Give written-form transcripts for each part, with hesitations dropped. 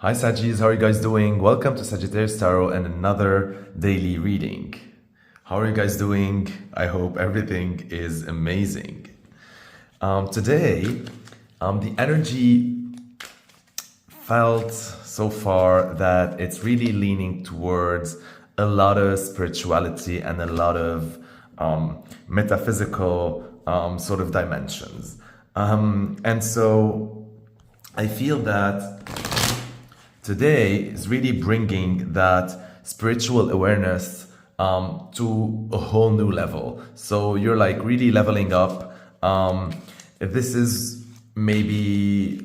Hi Sagis, how are you guys doing? Welcome to Sagittarius Tarot and another daily reading. How are you guys doing? I hope everything is amazing. Today, the energy felt so far that it's really leaning towards a lot of spirituality and a lot of metaphysical sort of dimensions. And so I feel that today is really bringing that spiritual awareness to a whole new level. So you're like really leveling up. This is maybe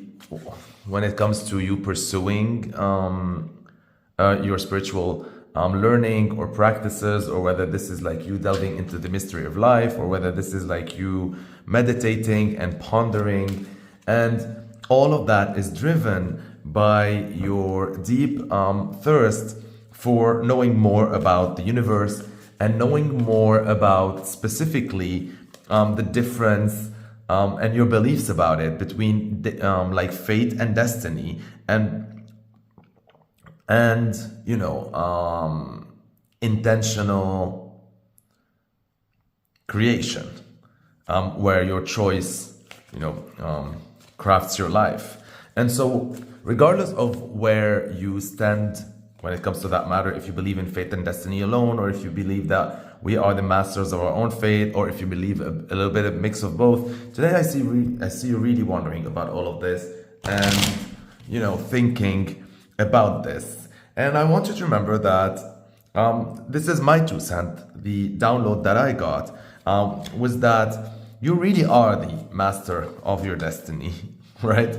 when it comes to you pursuing your spiritual learning or practices, or whether this is like you delving into the mystery of life, or whether this is like you meditating and pondering. And all of that is driven by your deep thirst for knowing more about the universe and knowing more about specifically the difference and your beliefs about it between like fate and destiny and you know intentional creation, where your choice crafts your life. And so regardless of where you stand when it comes to that matter, if you believe in fate and destiny alone, or if you believe that we are the masters of our own fate, or if you believe a little bit of mix of both, today I see you really wondering about all of this and thinking about this. And I want you to remember that this is my 2 cents. The download that I got was that you really are the master of your destiny, right?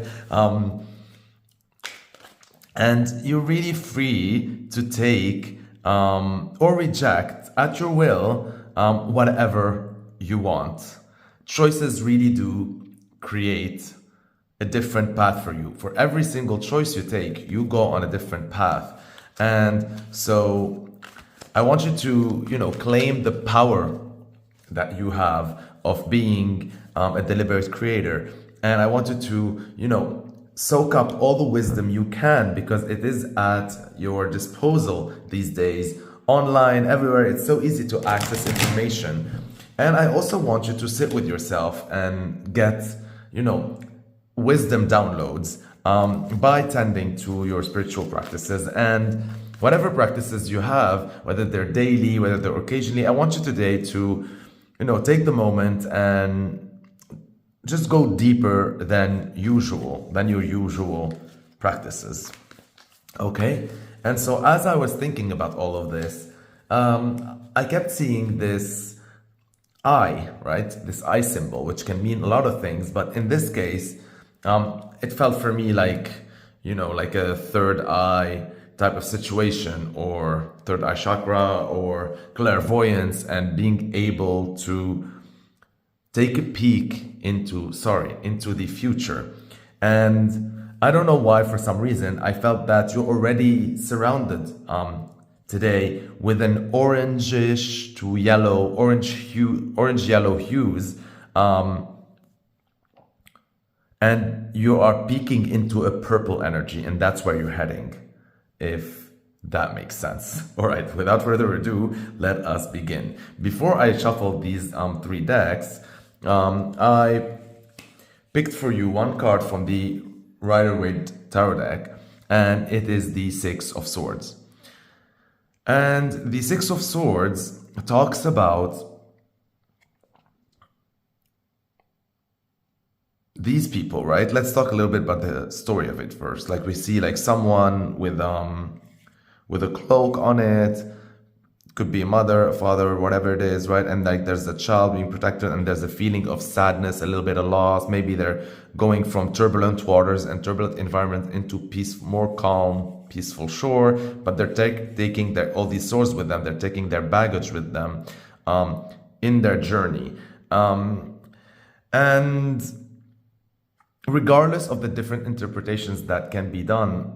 And you're really free to take or reject at your will whatever you want. Choices really do create a different path for you. For every single choice you take, you go on a different path. And so I want you to, claim the power that you have of being a deliberate creator. And I want you to, soak up all the wisdom you can, because it is at your disposal these days, online, everywhere. It's so easy to access information. And I also want you to sit with yourself and get, wisdom downloads by tending to your spiritual practices. And whatever practices you have, whether they're daily, whether they're occasionally, I want you today to, take the moment and just go deeper than your usual practices. Okay? And so as I was thinking about all of this, I kept seeing this eye, right? This eye symbol, which can mean a lot of things, but in this case, it felt for me like, like a third eye type of situation, or third eye chakra, or clairvoyance, and being able to take a peek into the future. And I don't know why, for some reason, I felt that you're already surrounded today with an orangish to yellow, orange-yellow hues. And you are peeking into a purple energy, and that's where you're heading, if that makes sense. All right, without further ado, let us begin. Before I shuffle these 3 decks, I picked for you one card from the Rider-Waite Tarot deck, and it is the 6 of Swords. And the 6 of Swords talks about these people, right? Let's talk a little bit about the story of it first. Like, we see like someone with a cloak on it. Could be a mother, a father, whatever it is, right? And like there's a child being protected, and there's a feeling of sadness, a little bit of loss. Maybe they're going from turbulent waters and turbulent environment into more calm, peaceful shore. But they're taking all these swords with them. They're taking their baggage with them in their journey. And regardless of the different interpretations that can be done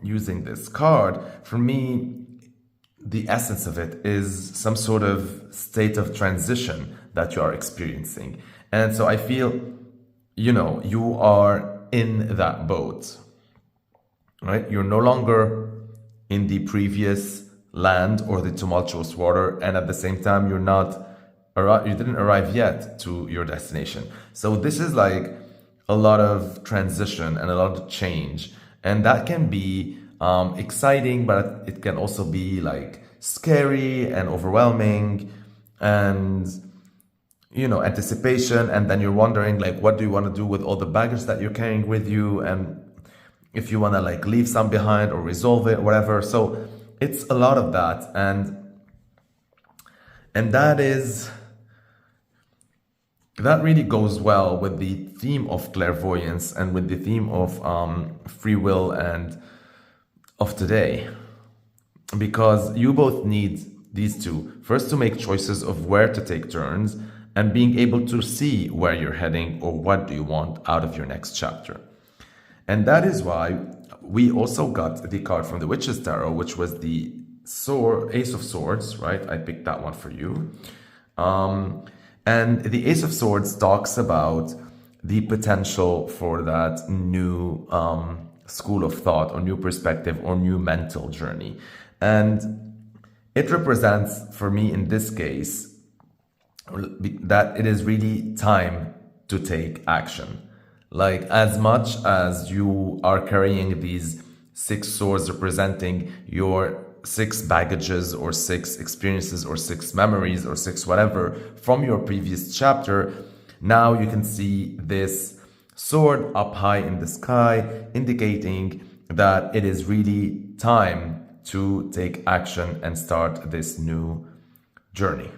using this card, for me, the essence of it is some sort of state of transition that you are experiencing. And so I feel, you are in that boat. right? You're no longer in the previous land or the tumultuous water, and at the same time, you didn't arrive yet to your destination. So this is like a lot of transition and a lot of change, and that can be exciting, but it can also be like scary and overwhelming, and anticipation, and then you're wondering like, what do you want to do with all the baggage that you're carrying with you, and if you want to like leave some behind or resolve it, whatever. So it's a lot of that, and that really goes well with the theme of clairvoyance and with the theme of free will and of today, because you both need these two. First, to make choices of where to take turns and being able to see where you're heading or what do you want out of your next chapter. And that is why we also got the card from the Witch's Tarot, which was the Ace of Swords, right? I picked that one for you. And the Ace of Swords talks about the potential for that new school of thought or new perspective or new mental journey. And it represents, for me in this case, that it is really time to take action. Like, as much as you are carrying these 6 swords representing your 6 baggages or 6 experiences or 6 memories or 6 whatever from your previous chapter, now you can see this sword up high in the sky, indicating that it is really time to take action and start this new journey,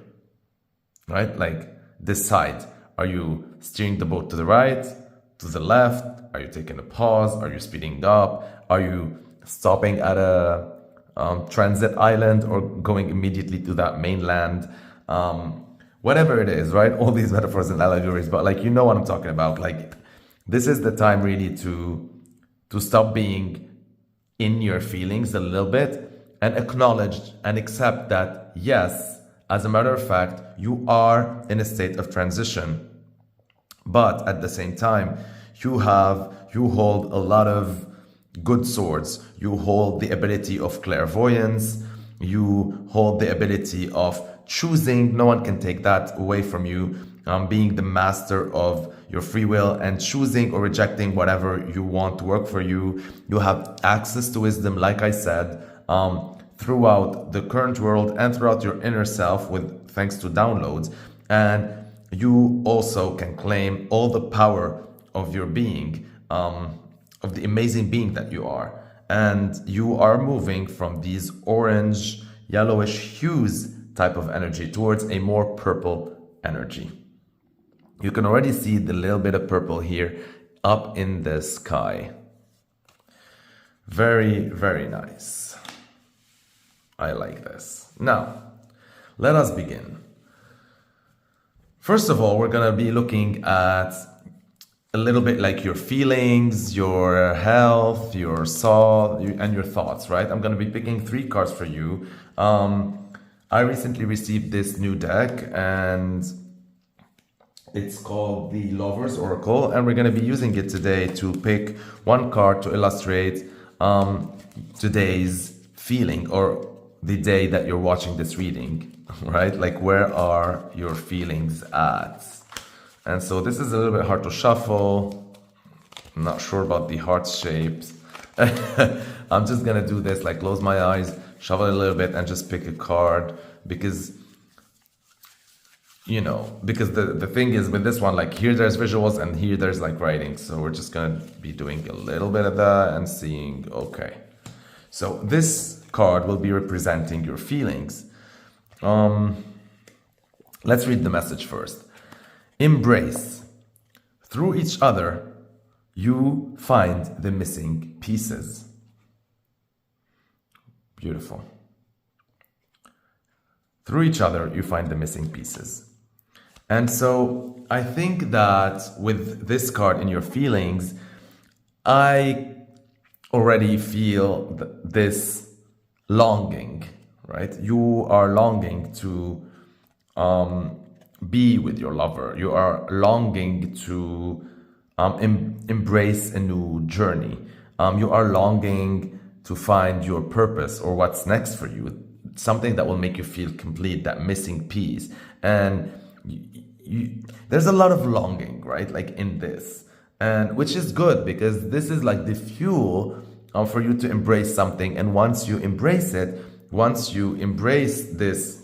right? Like, decide, are you steering the boat to the right, to the left? Are you taking a pause? Are you speeding up? Are you stopping at a transit island or going immediately to that mainland? Whatever it is, right? All these metaphors and allegories, but like, you know what I'm talking about. Like, this is the time really to stop being in your feelings a little bit and acknowledge and accept that, yes, as a matter of fact, you are in a state of transition. But at the same time, you hold a lot of good swords. You hold the ability of clairvoyance. You hold the ability of choosing. No one can take that away from you. Being the master of your free will and choosing or rejecting whatever you want to work for you. You have access to wisdom, like I said, throughout the current world and throughout your inner self, with thanks to downloads. And you also can claim all the power of your being, of the amazing being that you are. And you are moving from these orange, yellowish hues type of energy towards a more purple energy. You can already see the little bit of purple here up in the sky. Very, very nice. I like this. Now, let us begin. First of all, we're going to be looking at a little bit like your feelings, your health, your soul, and your thoughts, right? I'm going to be picking 3 cards for you. I recently received this new deck, and it's called the Lover's Oracle, and we're going to be using it today to pick 1 card to illustrate today's feeling, or the day that you're watching this reading, right? Like, where are your feelings at? And so this is a little bit hard to shuffle. I'm not sure about the heart shapes. I'm just gonna do this, like close my eyes, shuffle a little bit, and just pick a card, because the thing is with this one, like, here there's visuals and here there's like writing. So we're just gonna be doing a little bit of that and seeing, okay. So this card will be representing your feelings. Let's read the message first. Embrace. Through each other, you find the missing pieces. Beautiful. Through each other, you find the missing pieces. And so I think that with this card in your feelings, I already feel this longing, right? You are longing to be with your lover. You are longing to embrace a new journey. You are longing to find your purpose or what's next for you, something that will make you feel complete, that missing piece. And there's a lot of longing, right? Like in this, and which is good because this is like the fuel for you to embrace something. And once you embrace it, once you embrace this,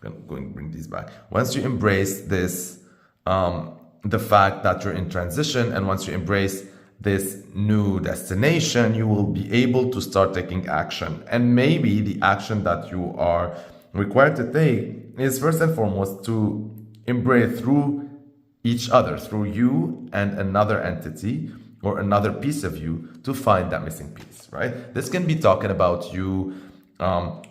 I'm going to bring these back. Once you embrace this, the fact that you're in transition, and once you embrace this new destination, you will be able to start taking action. And maybe the action that you are required to take is first and foremost to embrace through each other, through you and another entity or another piece of you, to find that missing piece, right? This can be talking about you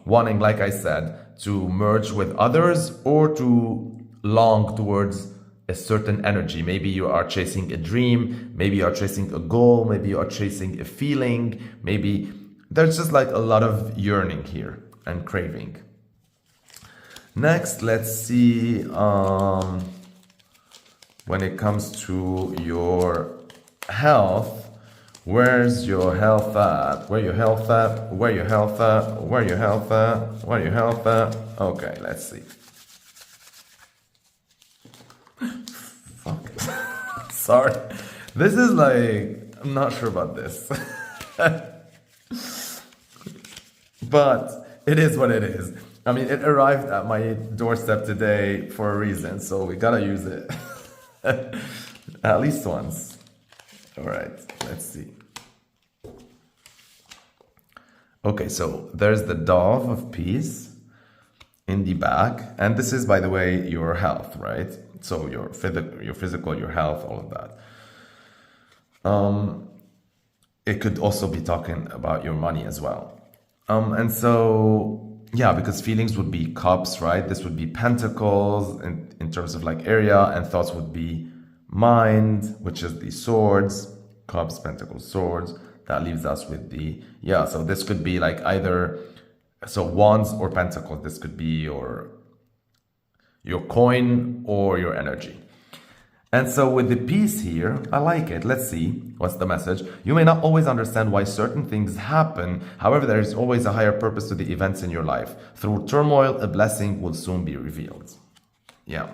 wanting, like I said, to merge with others or to long towards a certain energy. Maybe you are chasing a dream, maybe you are chasing a goal, maybe you are chasing a feeling, maybe there's just like a lot of yearning here and craving. Next, let's see, when it comes to your health, where's your health at? Where your health at? Where your health at? Where your health at? Where your health at? Okay, let's see. Fuck. Sorry. This is like, I'm not sure about this. But it is what it is. I mean, it arrived at my doorstep today for a reason, so we gotta use it. At least once. All right, let's see. Okay, so there's the Dove of Peace in the back, and this is, by the way, your health, right? So your physical, your health, all of that. It could also be talking about your money as well. And so, yeah, because feelings would be cups, right? This would be pentacles in terms of like area, and thoughts would be mind, which is the swords, cups, pentacles, swords. That leaves us with the, yeah, so this could be like either, so wands or pentacles. This could be your coin or your energy. And so with the peace here, I like it. Let's see, what's the message? You may not always understand why certain things happen. However, there is always a higher purpose to the events in your life. Through turmoil, a blessing will soon be revealed. Yeah.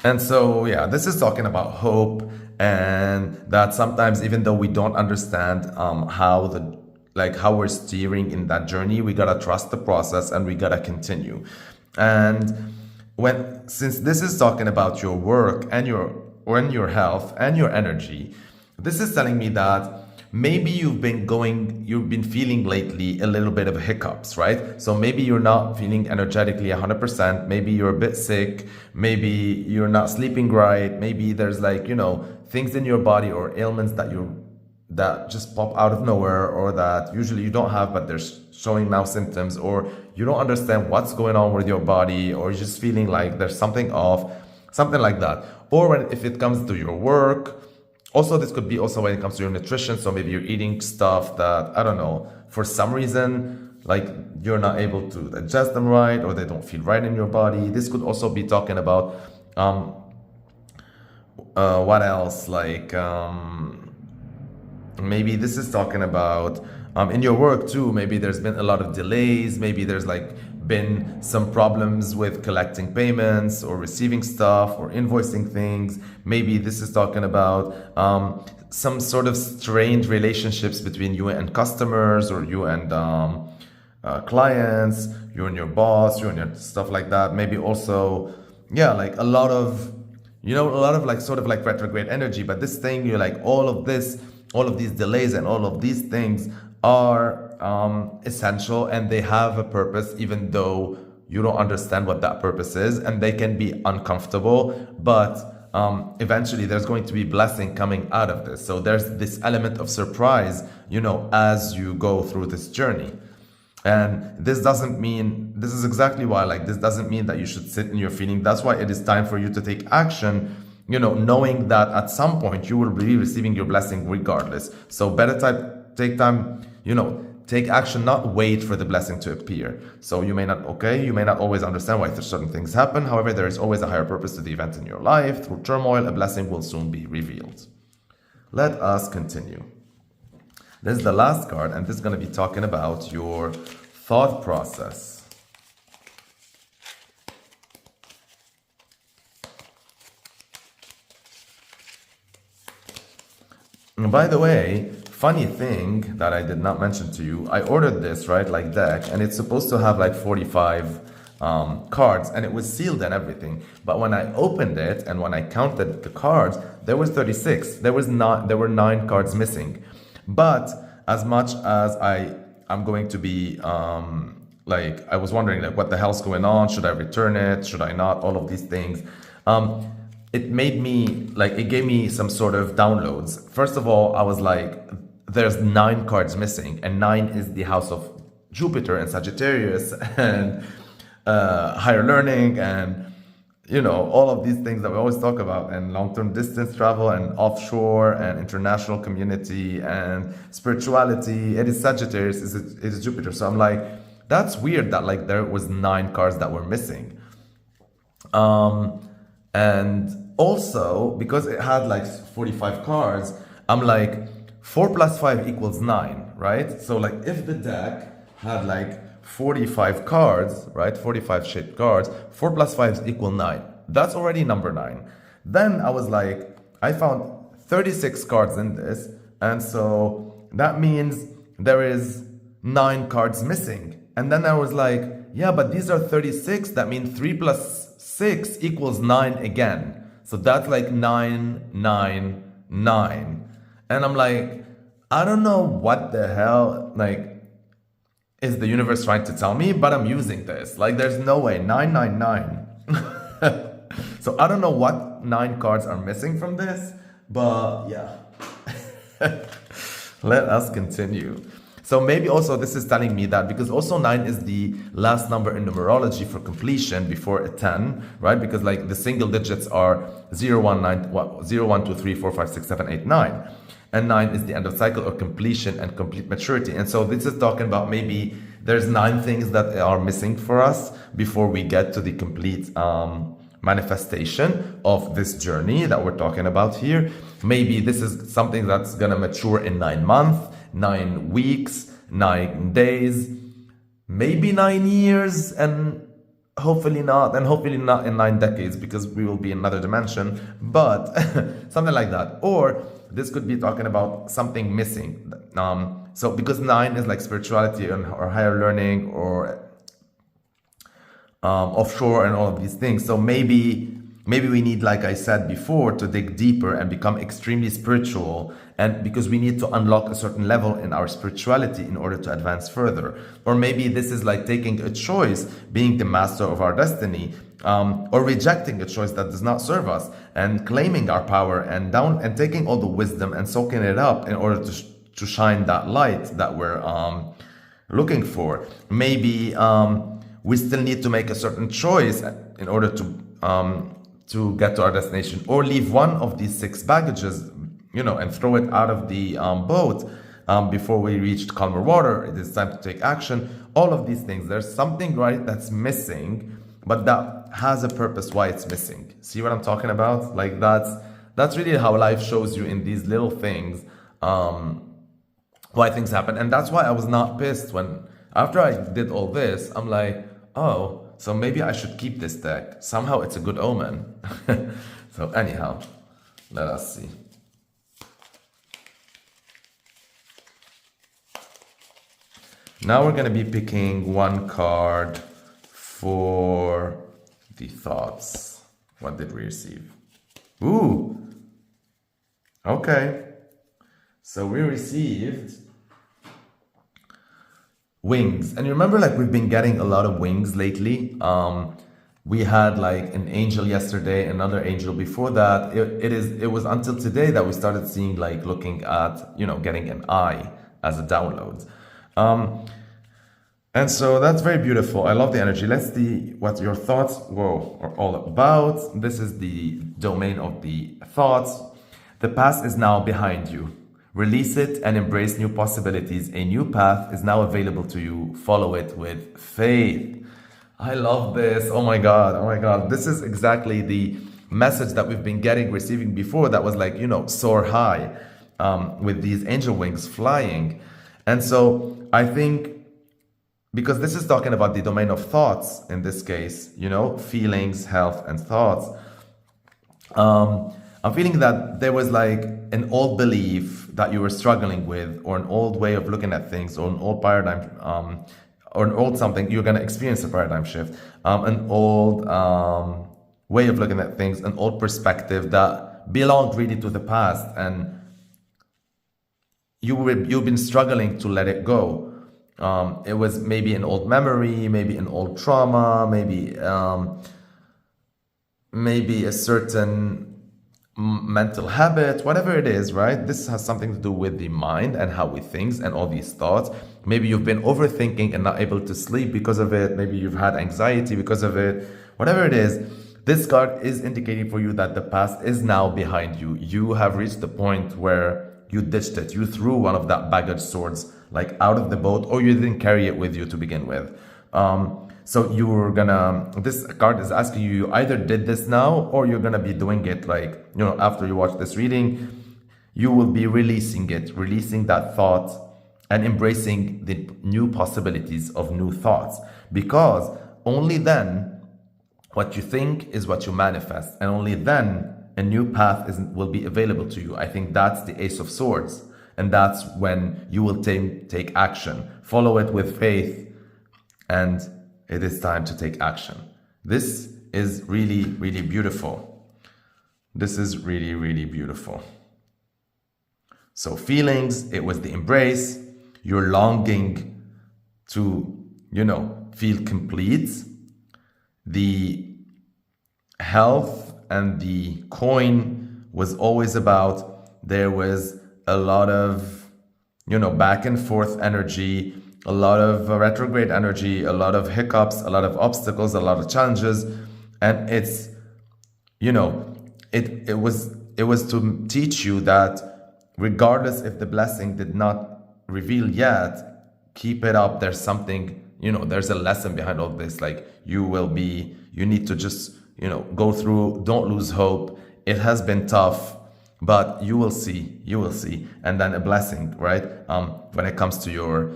And so, yeah, this is talking about hope, and that sometimes, even though we don't understand how we're steering in that journey, we gotta trust the process and we gotta continue. And since this is talking about your work and your health and your energy, this is telling me that maybe you've been feeling lately a little bit of hiccups, right? So maybe you're not feeling energetically 100%, maybe you're a bit sick, maybe you're not sleeping right, maybe there's like, things in your body or ailments that just pop out of nowhere, or that usually you don't have, but they're showing now symptoms, or you don't understand what's going on with your body, or you're just feeling like there's something off, something like that. Or if it comes to your work, also this could be also when it comes to your nutrition. So maybe you're eating stuff that, I don't know, for some reason, like you're not able to digest them right, or they don't feel right in your body. This could also be talking about, what else? Like, maybe this is talking about in your work too. Maybe there's been a lot of delays. Maybe there's like been some problems with collecting payments or receiving stuff or invoicing things. Maybe this is talking about some sort of strained relationships between you and customers, or you and clients, you and your boss, you and your stuff like that. Maybe also, yeah, like a lot of like sort of like retrograde energy. But this thing, you're like, all of these delays and all of these things are essential, and they have a purpose, even though you don't understand what that purpose is, and they can be uncomfortable, but eventually there's going to be blessing coming out of this. So there's this element of surprise, as you go through this journey. And this is exactly why, like, this doesn't mean that you should sit in your feeling. That's why it is time for you to take action, knowing that at some point you will be receiving your blessing regardless. So better take time, take action, not wait for the blessing to appear. So you may not always understand why certain things happen. However, there is always a higher purpose to the event in your life. Through turmoil, a blessing will soon be revealed. Let us continue. This is the last card, and this is going to be talking about your thought process. And by the way, funny thing that I did not mention to you, I ordered this, right, like deck, and it's supposed to have like 45 cards, and it was sealed and everything. But when I opened it and when I counted the cards, there was 36. There were 9 cards missing. But as much as I'm going to be like, I was wondering like what the hell's going on? Should I return it? Should I not? All of these things. It made me like, it gave me some sort of downloads. First of all, I was like, there's 9 cards missing, and 9 is the house of Jupiter and Sagittarius and higher learning and, you know, all of these things that we always talk about, and long-term distance travel and offshore and international community and spirituality. It is Sagittarius, it is Jupiter. So I'm like, that's weird that like there was 9 cards that were missing. And also because it had like 45 cards, I'm like 4 plus 5 equals 9, right? So like if the deck had like 45 cards, right? 45 shaped cards, 4 plus 5 equal 9. That's already number 9. Then I was like, I found 36 cards in this. And so that means there is 9 cards missing. And then I was like, yeah, but these are 36. That means 3 plus 6 equals 9 again. So that's like 9, 9, 9. And I'm like, I don't know what the hell, like, is the universe trying to tell me, but I'm using this. Like, there's no way. 999. So I don't know what 9 cards are missing from this, but yeah. Let us continue. So maybe also this is telling me that because also 9 is the last number in numerology for completion before a 10, right? Because like the single digits are 0, 1, 9, 0, 1, 2, 3, 4, 5, 6, 7, 8, 9. And 9 is the end of cycle or completion and complete maturity. And so this is talking about maybe there's 9 things that are missing for us before we get to the complete manifestation of this journey that we're talking about here. Maybe this is something that's gonna mature in 9 months, 9 weeks, 9 days, maybe 9 years, and hopefully not in 9 decades, because we will be in another dimension, but something like that. Or this could be talking about something missing. So because 9 is like spirituality or higher learning or offshore and all of these things. So maybe we need, like I said before, to dig deeper and become extremely spiritual, and because we need to unlock a certain level in our spirituality in order to advance further. Or maybe this is like taking a choice, being the master of our destiny, or rejecting a choice that does not serve us and claiming our power and taking all the wisdom and soaking it up in order to shine that light that we're looking for. Maybe we still need to make a certain choice in order to get to our destination, or leave one of these 6 baggages, you know, and throw it out of the boat before we reach calmer water. It is time to take action. All of these things. There's something, right, that's missing, but that has a purpose why it's missing. See what I'm talking about? Like that's really how life shows you in these little things, why things happen. And that's why I was not pissed when, after I did all this, I'm like, oh, so maybe I should keep this deck. Somehow it's a good omen. So anyhow, let us see. Now we're going to be picking one card for the thoughts. What did we receive? Ooh. Okay. So we received wings. And you remember, like, we've been getting a lot of wings lately. We had like an angel yesterday, another angel before that. It was until today that we started seeing, like, looking at, you know, getting an eye as a download. And so that's very beautiful. I love the energy. Let's see what your thoughts are all about. This is the domain of the thoughts. The past is now behind you. Release it and embrace new possibilities. A new path is now available to you. Follow it with faith. I love this. Oh my God. Oh my God. This is exactly the message that we've been receiving before, that was like, you know, soar high. with these angel wings flying. And so I think, because this is talking about the domain of thoughts in this case, you know, feelings, health, and thoughts. I'm feeling that there was like an old belief that you were struggling with, or an old way of looking at things, or an old paradigm, or an old something. You're going to experience a paradigm shift, an old way of looking at things, an old perspective that belonged really to the past, and you've been struggling to let it go. It was maybe an old memory, maybe an old trauma, maybe a certain mental habit, whatever it is, right? This has something to do with the mind and how we think and all these thoughts. Maybe you've been overthinking and not able to sleep because of it. Maybe you've had anxiety because of it. Whatever it is, this card is indicating for you that the past is now behind you. You have reached the point where you ditched it. You threw one of that baggage swords like out of the boat, or you didn't carry it with you to begin with. So you're gonna, this card is asking you, you either did this now, or you're gonna be doing it like, you know, after you watch this reading, you will be releasing it, releasing that thought and embracing the new possibilities of new thoughts. Because only then, what you think is what you manifest, and only then a new path will be available to you. I think that's the Ace of Swords. And that's when you will take action. Follow it with faith, and it is time to take action. This is really, really beautiful. This is really, really beautiful. So feelings, it was the embrace. You're longing to, you know, feel complete. The health and the coin was always about, there was a lot of, you know, back and forth energy, a lot of retrograde energy, a lot of hiccups, a lot of obstacles, a lot of challenges. And it's, you know, it was to teach you that regardless if the blessing did not reveal yet, keep it up. There's something, you know, there's a lesson behind all this. Like you need to just, you know, go through, don't lose hope. It has been tough, but you will see. And then a blessing, right? When it comes to your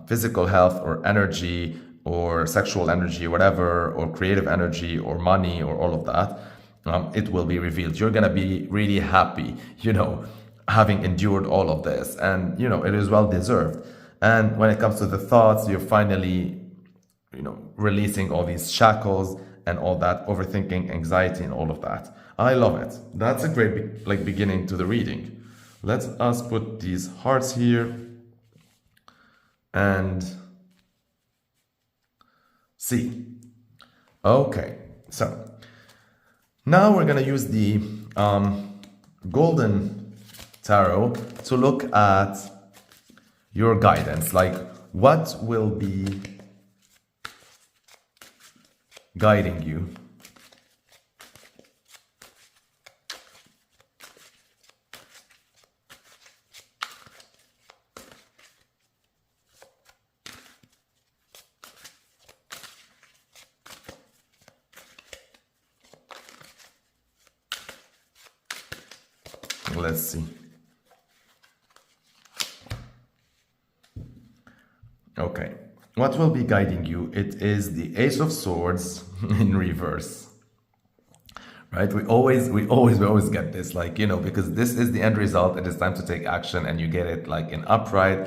physical health or energy or sexual energy, whatever, or creative energy or money or all of that, it will be revealed. You're going to be really happy, you know, having endured all of this. And, you know, it is well deserved. And when it comes to the thoughts, you're finally, you know, releasing all these shackles and all that overthinking, anxiety, and all of that. I love it. That's a great beginning to the reading. Let us put these hearts here and see. Okay, so now we're gonna use the golden tarot to look at your guidance. Like, what will be guiding you? Let's see. Okay, what will be guiding you? It is the Ace of Swords in reverse, right? We always get this, like, you know, because this is the end result. It is time to take action, and you get it like in upright.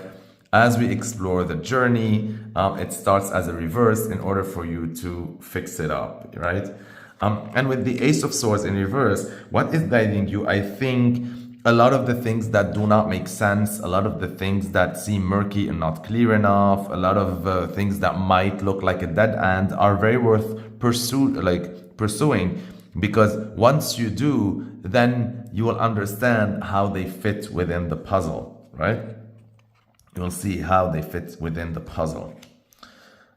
As we explore the journey, it starts as a reverse in order for you to fix it up, right? And with the Ace of Swords in reverse, what is guiding you? I think a lot of the things that do not make sense, a lot of the things that seem murky and not clear enough, a lot of things that might look like a dead end are very worth pursuing, because once you do, then you will understand how they fit within the puzzle, right? You'll see how they fit within the puzzle.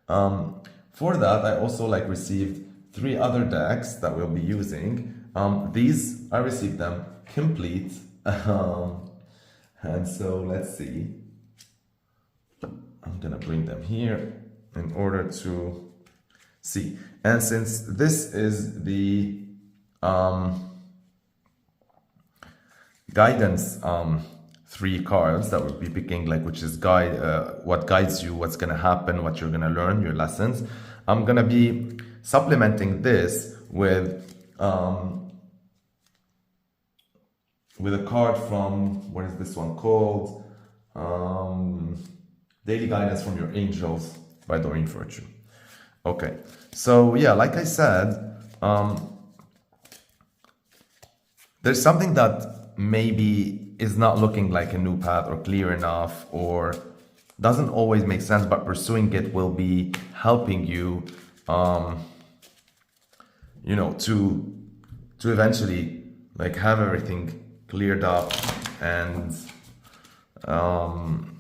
For that, I also received 3 other decks that we'll be using. These, I received them complete. And so let's see. I'm gonna bring them here in order to see. And since this is the guidance 3 cards that we'll be picking, like, which is what guides you, what's going to happen, what you're going to learn, your lessons. I'm going to be supplementing this with a card from, what is this one called? Daily Guidance from Your Angels by Doreen Virtue. Okay, so yeah, like I said, there's something that maybe is not looking like a new path or clear enough or doesn't always make sense, but pursuing it will be helping you, you know, to eventually like have everything cleared up and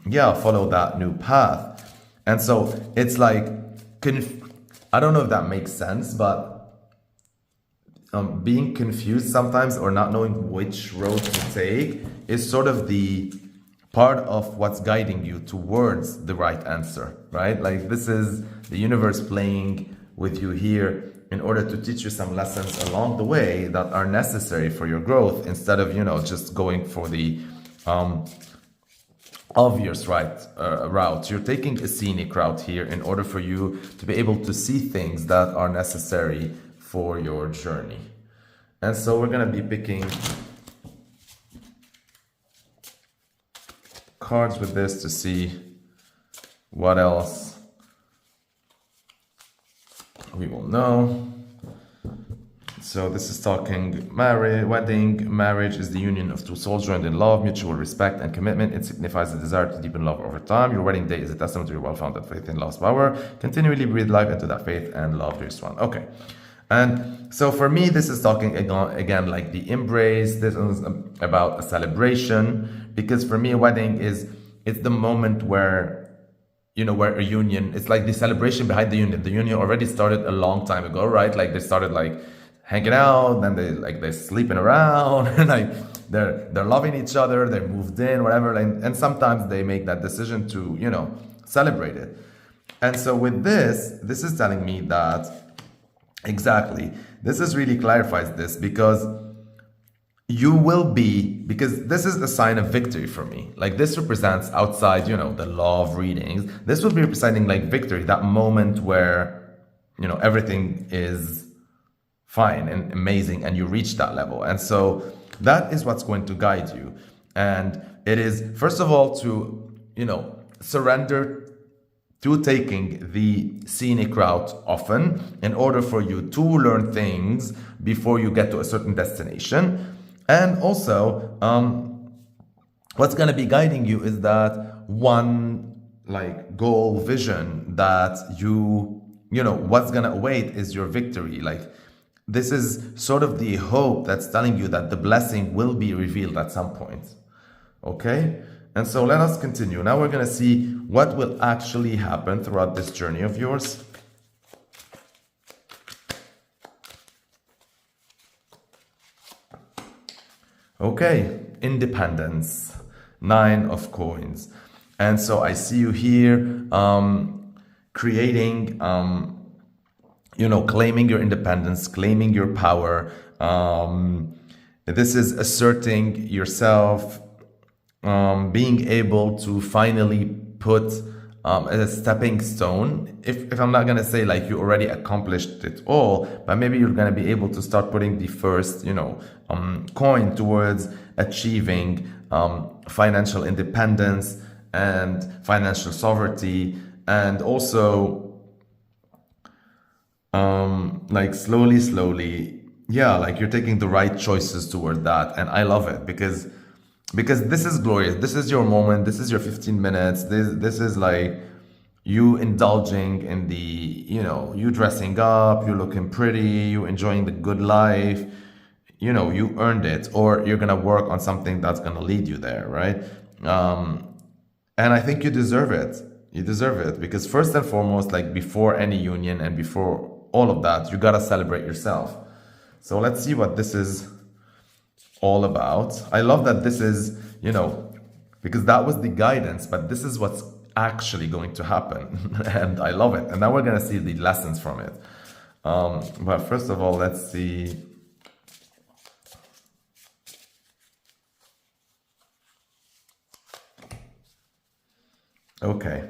yeah, follow that new path. And so it's like, I don't know if that makes sense, but being confused sometimes or not knowing which road to take is sort of the part of what's guiding you towards the right answer, right? Like, this is the universe playing with you here in order to teach you some lessons along the way that are necessary for your growth, instead of, you know, just going for the obvious route. You're taking a scenic route here in order for you to be able to see things that are necessary for your journey. And so we're going to be picking cards with this to see what else we will know. So this is talking wedding. Marriage is the union of two souls joined in love, mutual respect, and commitment. It signifies the desire to deepen love over time. Your wedding day is a testament to your well-founded faith in love's power. Continually breathe life into that faith and love, dearest one. Okay. And so for me, this is talking again like the embrace. This is about a celebration, because for me, a wedding it's the moment where, you know, where a union, it's like the celebration behind the union. The union already started a long time ago, right? Like, they started like hanging out, then they're sleeping around, and like they're loving each other, they're moved in, whatever, and sometimes they make that decision to, you know, celebrate it. And so with this is telling me that exactly, this is really clarifies this, because you will be, because this is a sign of victory for me. Like, this represents, outside, you know, the law of readings, this will be representing like victory, that moment where, you know, everything is fine and amazing and you reach that level. And so that is what's going to guide you. And it is, first of all, to, you know, surrender to taking the scenic route often in order for you to learn things before you get to a certain destination. And also, what's going to be guiding you is that one like goal, vision that you know, what's going to await is your victory. Like, this is sort of the hope that's telling you that the blessing will be revealed at some point. Okay? And so let us continue. Now we're going to see what will actually happen throughout this journey of yours. Okay, independence, 9 of coins. And so I see you here creating, you know, claiming your independence, claiming your power. This is asserting yourself, being able to finally put a stepping stone. If I'm not going to say like you already accomplished it all, but maybe you're going to be able to start putting the first, you know, coin towards achieving financial independence and financial sovereignty. And also like slowly, yeah, like you're taking the right choices toward that. And I love it because this is glorious. This is your moment. This is your 15 minutes. This is like you indulging in the, you know, you dressing up, you looking pretty, you enjoying the good life. You know, you earned it, or you're going to work on something that's going to lead you there, right? And I think you deserve it. You deserve it because first and foremost, like before any union and before all of that, you got to celebrate yourself. So let's see what this is all about. I love that this is, you know, because that was the guidance, but this is what's actually going to happen. And I love it. And now we're going to see the lessons from it. But first of all, let's see. Okay.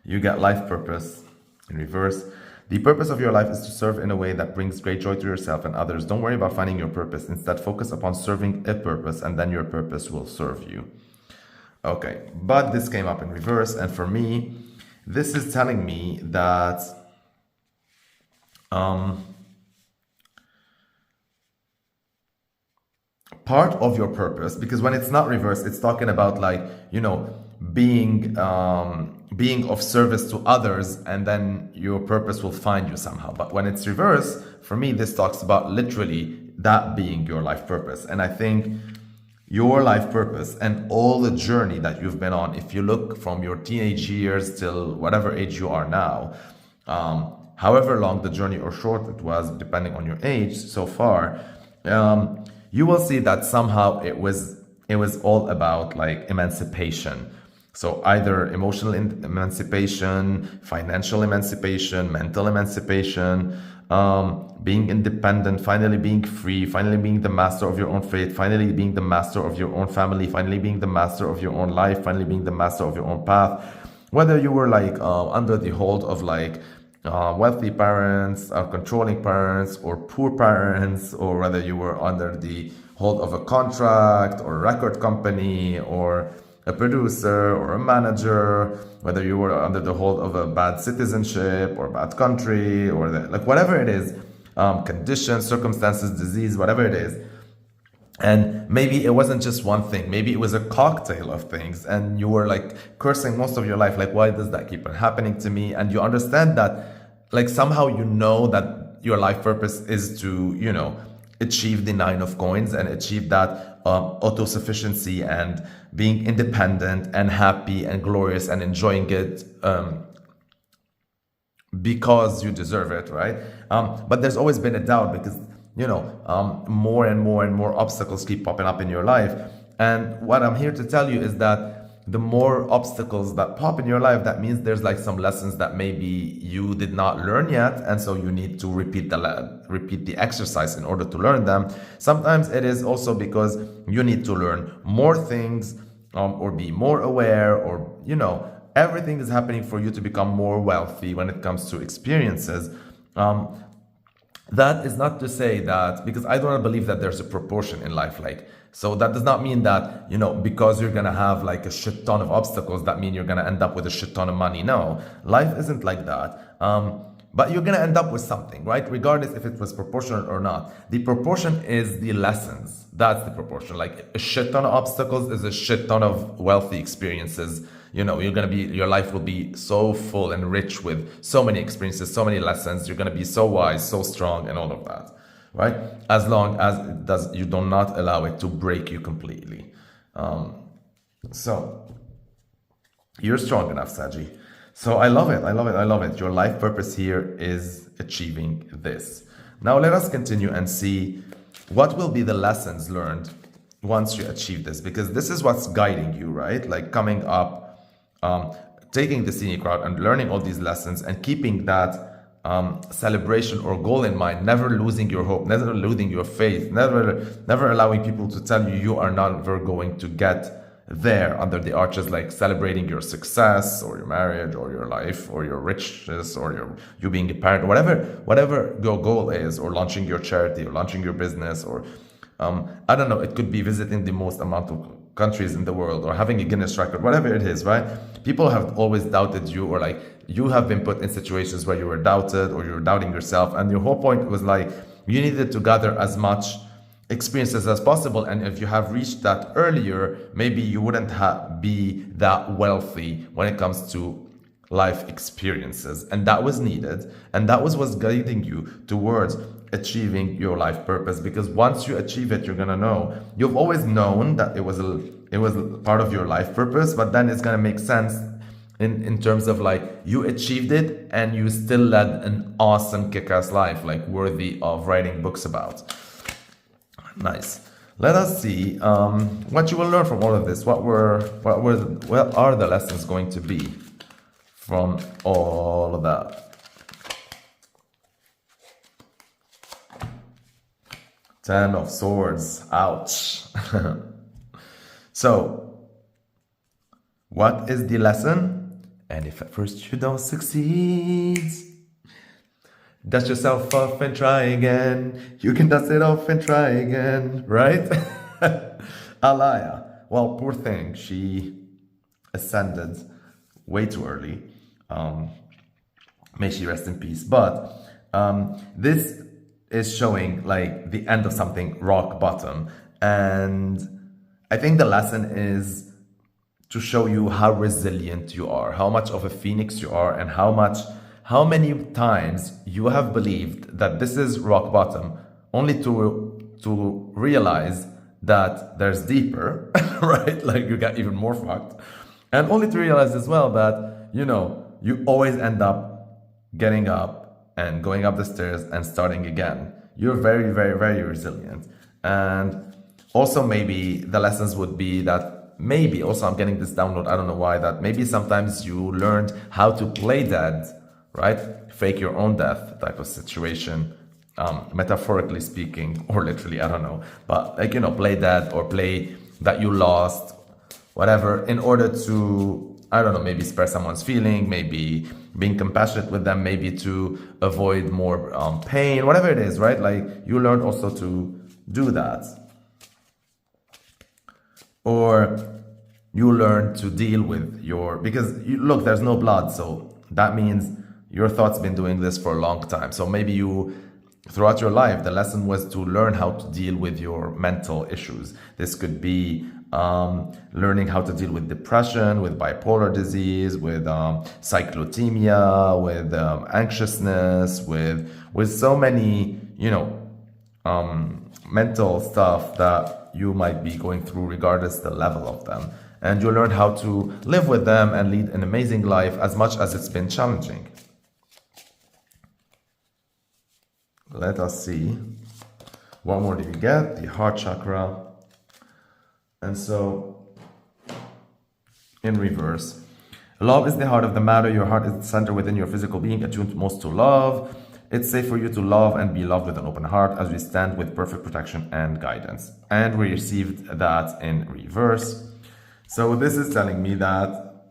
You get life purpose in reverse. The purpose of your life is to serve in a way that brings great joy to yourself and others. Don't worry about finding your purpose. Instead, focus upon serving a purpose, and then your purpose will serve you. Okay, but this came up in reverse, and for me, this is telling me that part of your purpose, because when it's not reversed, it's talking about like, being of service to others, and then your purpose will find you somehow. But when it's reversed, for me, this talks about literally that being your life purpose. And I think your life purpose and all the journey that you've been on, if you look from your teenage years till whatever age you are now, however long the journey or short it was, depending on your age so far, you will see that somehow it was all about like emancipation. So either emotional emancipation, financial emancipation, mental emancipation, being independent, finally being free, finally being the master of your own fate, finally being the master of your own family, finally being the master of your own life, finally being the master of your own path. Whether you were like under the hold of like wealthy parents, controlling parents, or poor parents, or whether you were under the hold of a contract or a record company or a producer or a manager, whether you were under the hold of a bad citizenship or bad country, or like whatever it is, conditions, circumstances, disease, whatever it is. And maybe it wasn't just one thing, maybe it was a cocktail of things, and you were like cursing most of your life, like, why does that keep on happening to me? And you understand that like somehow you know that your life purpose is to, achieve the nine of coins and achieve that autosufficiency and being independent and happy and glorious and enjoying it because you deserve it, right? But there's always been a doubt because, more and more and more obstacles keep popping up in your life. And what I'm here to tell you is that the more obstacles that pop in your life, that means there's like some lessons that maybe you did not learn yet, and so you need to repeat the exercise in order to learn them. Sometimes it is also because you need to learn more things, or be more aware, or everything is happening for you to become more wealthy when it comes to experiences. That is not to say that, because I don't believe that there's a proportion in life, like, so that does not mean that, because you're gonna have like a shit ton of obstacles, that mean you're gonna end up with a shit ton of money. No, life isn't like that. But you're gonna end up with something, right? Regardless if it was proportional or not. The proportion is the lessons. That's the proportion. Like a shit ton of obstacles is a shit ton of wealthy experiences. Your life will be so full and rich with so many experiences, so many lessons. You're gonna be so wise, so strong, and all of that, right? As long as you do not allow it to break you completely. So you're strong enough, Saji. So I love it. I love it. I love it. Your life purpose here is achieving this. Now let us continue and see what will be the lessons learned once you achieve this, because this is what's guiding you, right? Like coming up, taking the scenic route and learning all these lessons and keeping that celebration or goal in mind, never losing your hope, never losing your faith, never allowing people to tell you you are never going to get there under the arches, like celebrating your success or your marriage or your life or your riches or you being a parent, whatever your goal is, or launching your charity or launching your business, or I don't know, it could be visiting the most amount of countries in the world or having a Guinness record, whatever it is, right? People have always doubted you, or like you have been put in situations where you were doubted or you were doubting yourself, and your whole point was like you needed to gather as much experiences as possible, and if you have reached that earlier, maybe you wouldn't be that wealthy when it comes to life experiences, and that was needed, and that was what's guiding you towards achieving your life purpose. Because once you achieve it, you're gonna know, you've always known that it was part of your life purpose, but then it's gonna make sense in terms of like you achieved it and you still led an awesome kick-ass life, like worthy of writing books about. Nice. Let us see what you will learn from all of this. What are the lessons going to be from all of that? 10 of Swords. Ouch. So What is the lesson? And if at first you don't succeed, dust yourself off and try again. You can dust it off and try again, right? Alaya. Well, poor thing. She ascended way too early. May she rest in peace. But this is showing like the end of something, rock bottom. And I think the lesson is to show you how resilient you are, how much of a phoenix you are, and how many times you have believed that this is rock bottom, only to realize that there's deeper, right? Like you got even more fucked. And only to realize as well that, you know, you always end up getting up and going up the stairs and starting again. You're very, very, very resilient. And also maybe the lessons would be that maybe also I'm getting this download, I don't know why, that maybe sometimes you learned how to play dead, right? Fake your own death type of situation, metaphorically speaking, or literally, I don't know. But like, you know, play dead or play that you lost, whatever, in order to, I don't know, maybe spare someone's feeling, maybe being compassionate with them, maybe to avoid more pain, whatever it is, right? Like you learn also to do that. Or you learn to deal with your, because look, there's no blood. So that means your thought's been doing this for a long time. So maybe you, throughout your life, the lesson was to learn how to deal with your mental issues. This could be learning how to deal with depression, with bipolar disease, with cyclothymia, with anxiousness, with so many, you know, mental stuff that you might be going through regardless the level of them. And you learn how to live with them and lead an amazing life as much as it's been challenging. Let us see. What more do you get? The heart chakra. And so, in reverse. Love is the heart of the matter. Your heart is the center within your physical being, attuned most to love. It's safe for you to love and be loved with an open heart as we stand with perfect protection and guidance. And we received that in reverse. So this is telling me that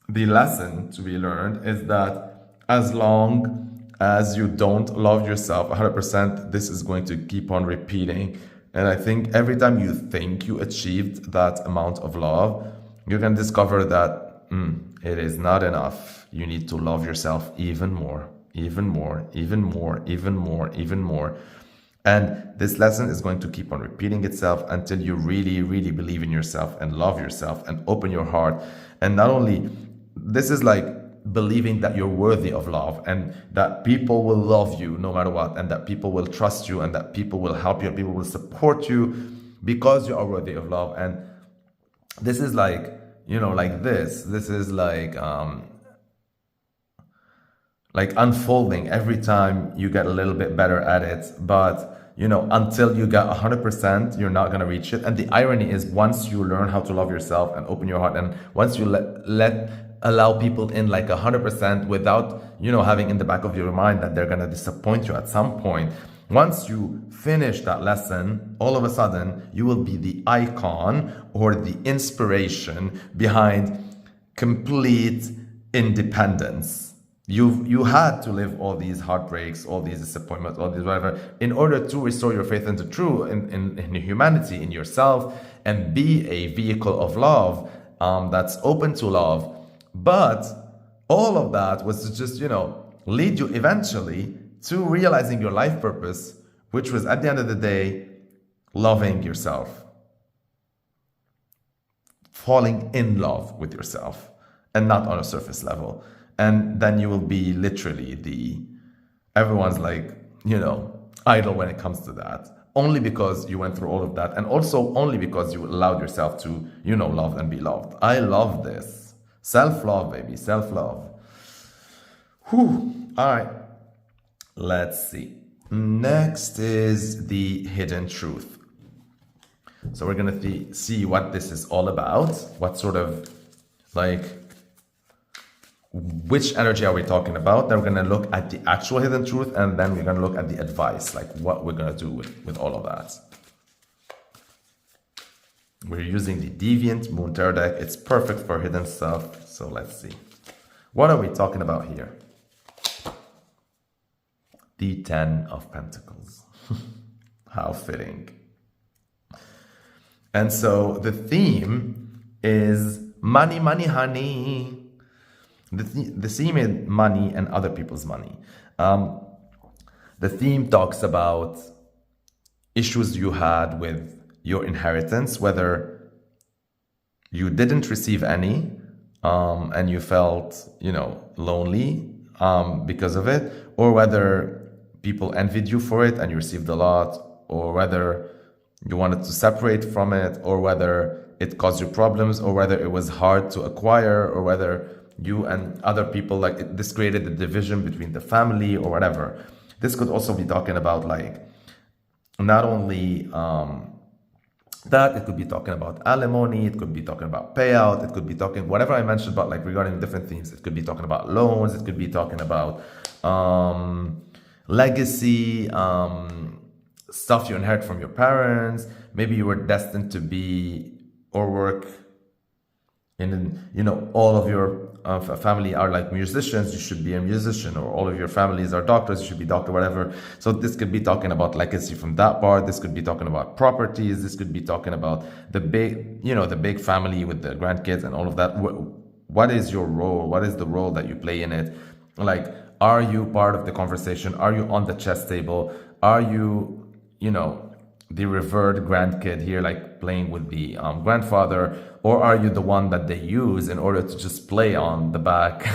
the lesson to be learned is that as long as you don't love yourself 100%, this is going to keep on repeating. And I think every time you think you achieved that amount of love, you can discover that it is not enough. You need to love yourself even more. Even more, even more, even more, even more. And this lesson is going to keep on repeating itself until you really, really believe in yourself and love yourself and open your heart. And not only, this is like believing that you're worthy of love and that people will love you no matter what, and that people will trust you and that people will help you and people will support you because you are worthy of love. And this is like, you know, like this is like unfolding every time you get a little bit better at it. But, you know, until you get 100%, you're not going to reach it. And the irony is once you learn how to love yourself and open your heart, and once you allow people in like 100% without, you know, having in the back of your mind that they're going to disappoint you at some point, once you finish that lesson, all of a sudden you will be the icon or the inspiration behind complete independence. You had to live all these heartbreaks, all these disappointments, all these whatever, in order to restore your faith into true, in humanity, in yourself, and be a vehicle of love that's open to love. But all of that was to just, you know, lead you eventually to realizing your life purpose, which was at the end of the day, loving yourself, falling in love with yourself, and not on a surface level. And then you will be literally everyone's like, you know, idol when it comes to that. Only because you went through all of that. And also only because you allowed yourself to, you know, love and be loved. I love this. Self-love, baby. Self-love. Whew. All right. Let's see. Next is the hidden truth. So we're going to see what this is all about. What sort of like, which energy are we talking about? Then we're going to look at the actual hidden truth, and then we're going to look at the advice, like what we're going to do with all of that. We're using the Deviant Moon Tarot deck. It's perfect for hidden stuff. So let's see. What are we talking about here? The Ten of Pentacles. How fitting. And so the theme is money, money, honey. The theme is money and other people's money. The theme talks about issues you had with your inheritance, whether you didn't receive any and you felt, lonely because of it, or whether people envied you for it and you received a lot, or whether you wanted to separate from it, or whether it caused you problems, or whether it was hard to acquire, or whether you and other people, this created a division between the family or whatever. This could also be talking about not only that, it could be talking about alimony, it could be talking about payout, it could be talking, whatever I mentioned about regarding different themes. It could be talking about loans, it could be talking about legacy, stuff you inherit from your parents. Maybe you were destined to be or work in, all of your family are musicians, you should be a musician, or all of your families are doctors, you should be doctor, whatever. So this could be talking about legacy from that part. This could be talking about properties. This could be talking about the big, the big family with the grandkids and all of that. What is your role? What is the role that you play in it? Are you part of the conversation? Are you on the chess table? Are you, the revered grandkid here, playing with the grandfather? Or are you the one that they use in order to just play on the back?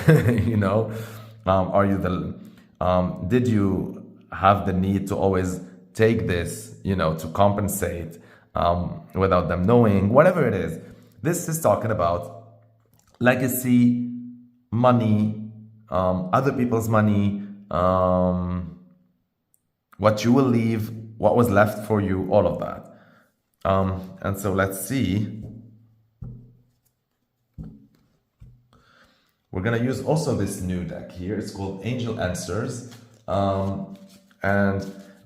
Are you did you have the need to always take this, to compensate without them knowing? Whatever it is, this is talking about legacy, money, other people's money, what you will leave, what was left for you, all of that. And so let's see. We're going to use also this new deck here. It's called Angel Answers. And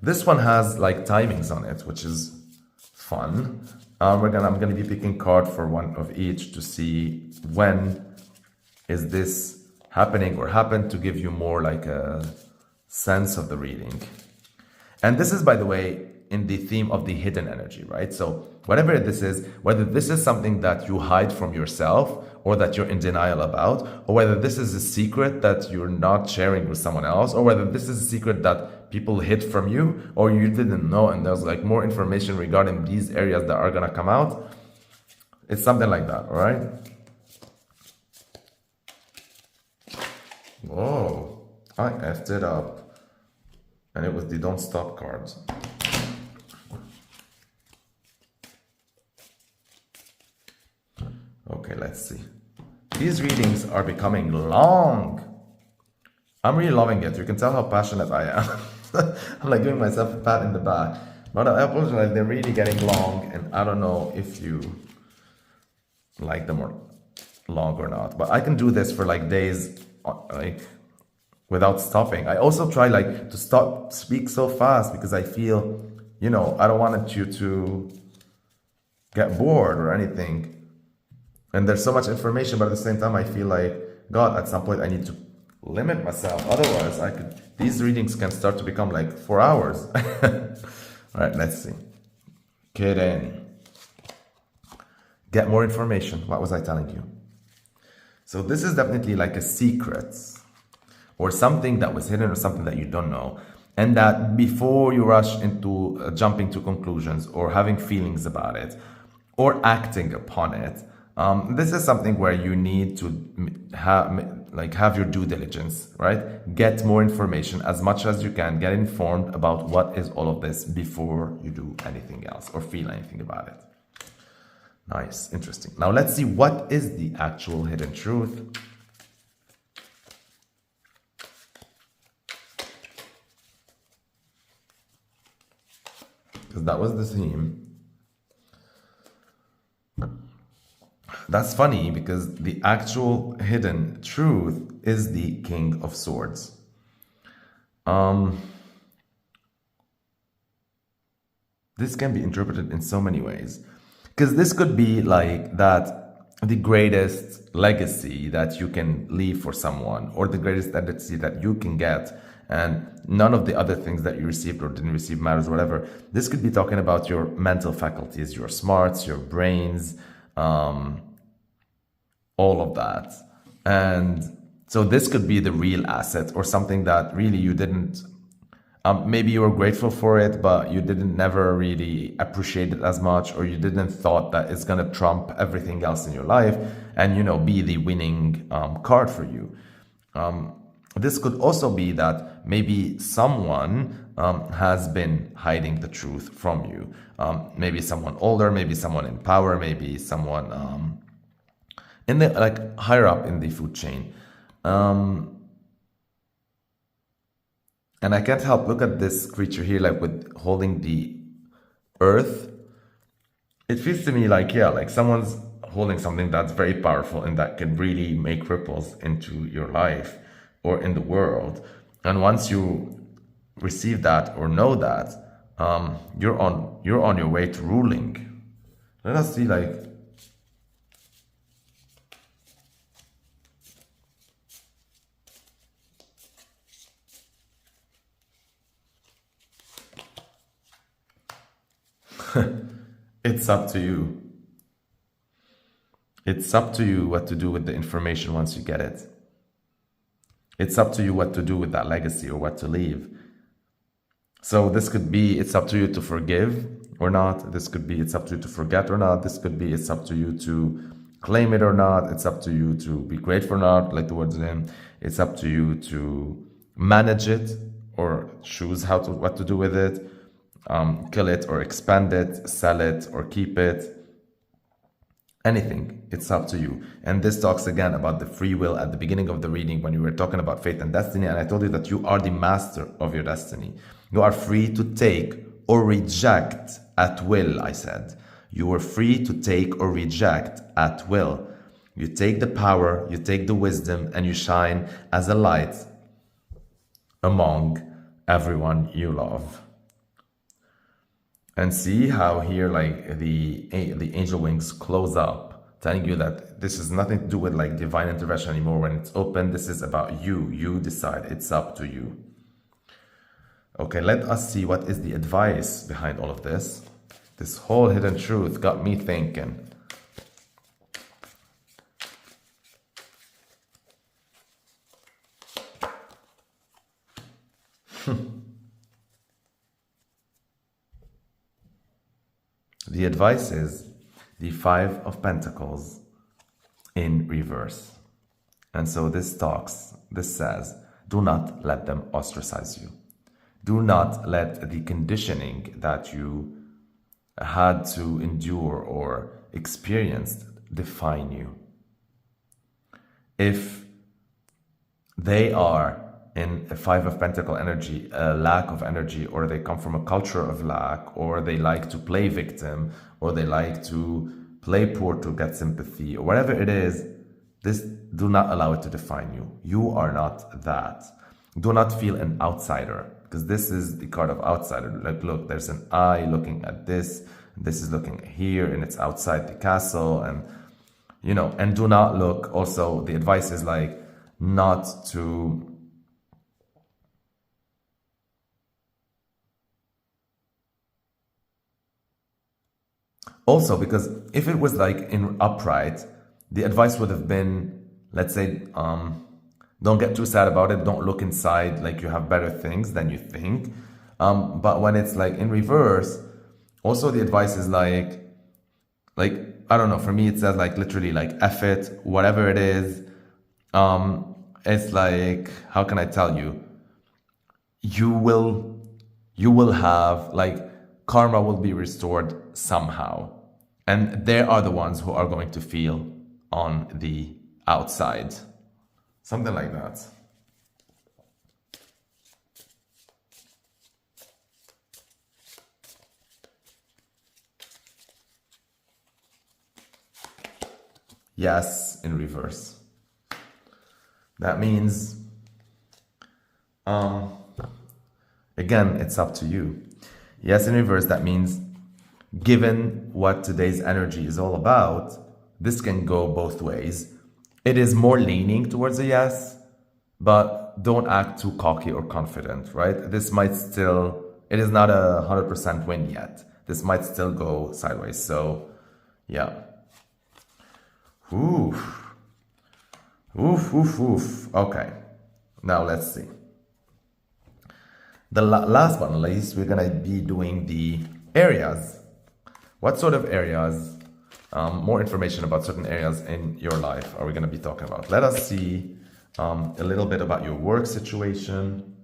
this one has timings on it, which is fun. I'm going to be picking card for one of each to see when is this happening or happened, to give you more a sense of the reading. And this is, by the way, in the theme of the hidden energy, right? So whatever this is, whether this is something that you hide from yourself or that you're in denial about, or whether this is a secret that you're not sharing with someone else, or whether this is a secret that people hid from you or you didn't know, and there's more information regarding these areas that are gonna come out. It's something like that, all right? Whoa, I effed it up. And it was the don't stop cards. Okay, let's see. These readings are becoming long. I'm really loving it. You can tell how passionate I am. I'm giving myself a pat in the back. But I apologize, they're really getting long, and I don't know if you like them or long or not. But I can do this for days, without stopping. I also try to speak so fast because I feel, I don't want you to get bored or anything. And there's so much information, but at the same time, I feel God, at some point I need to limit myself. Otherwise, these readings can start to become 4 hours. All right, let's see. Kidding. Get more information. What was I telling you? So this is definitely a secret, or something that was hidden, or something that you don't know. And that before you rush into jumping to conclusions or having feelings about it or acting upon it, this is something where you need to have your due diligence, right? Get more information as much as you can. Get informed about what is all of this before you do anything else or feel anything about it. Nice, interesting. Now let's see what is the actual hidden truth. Because that was the theme. That's funny because the actual hidden truth is the King of Swords. This can be interpreted in so many ways. Because this could be like that, the greatest legacy that you can leave for someone, or the greatest legacy that you can get, and none of the other things that you received or didn't receive matters, whatever. This could be talking about your mental faculties, your smarts, your brains, all of that. And so this could be the real asset, or something that really you didn't, maybe you were grateful for it, but you didn't never really appreciate it as much, or you didn't thought that it's gonna trump everything else in your life and, you know, be the winning card for you. This could also be that maybe someone has been hiding the truth from you. Maybe someone older, maybe someone in power, maybe someone in the, like, higher up in the food chain. And I can't help look at this creature here, like with holding the earth. It feels to me like, yeah, like someone's holding something that's very powerful and that can really make ripples into your life or in the world. And once you receive that or know that, you're on your way to ruling. Let us see, like, it's up to you. It's up to you what to do with the information once you get it. It's up to you what to do with that legacy or what to leave. So this could be, it's up to you to forgive or not. This could be, it's up to you to forget or not. This could be, it's up to you to claim it or not. It's up to you to be grateful or not, like the words in. It's up to you to manage it or choose what to do with it. Kill it or expand it, sell it or keep it. Anything, it's up to you. And this talks again about the free will at the beginning of the reading when we were talking about fate and destiny. And I told you that you are the master of your destiny. You are free to take or reject at will, I said. You are free to take or reject at will. You take the power, you take the wisdom, and you shine as a light among everyone you love. And see how here, like, the angel wings close up, telling you that this is nothing to do with like divine intervention anymore. When it's open, this is about you. You decide. It's up to you. Okay, let us see what is the advice behind all of this. This whole hidden truth got me thinking. The advice is the Five of Pentacles in reverse. And so this says, do not let them ostracize you. Do not let the conditioning that you had to endure or experienced define you. If they are in a Five of Pentacle energy, a lack of energy, or they come from a culture of lack, or they like to play victim, or they like to play poor to get sympathy, or whatever it is, do not allow it to define you. You are not that. Do not feel an outsider, because this is the card of outsider. Like, look, there's an eye looking at this is looking here, and it's outside the castle, and, you know, and do not look. Also, the advice is like not to also, because if it was like in upright, the advice would have been, let's say, don't get too sad about it. Don't look inside like you have better things than you think. But when it's like in reverse, also the advice is like, I don't know, for me it says like literally like F it, whatever it is. It's like, how can I tell you? You will have, like, karma will be restored somehow. And they are the ones who are going to feel on the outside. Something like that. Yes, in reverse. That means, again, it's up to you. Yes, in reverse, that means given what today's energy is all about, this can go both ways. It is more leaning towards a yes, but don't act too cocky or confident, right? This might still, it is not a 100% win yet. This might still go sideways. So, yeah. Oof. Oof, oof, oof. Okay. Now let's see. The last but not least, we're going to be doing the areas. What sort of areas, more information about certain areas in your life are we going to be talking about? Let us see a little bit about your work situation.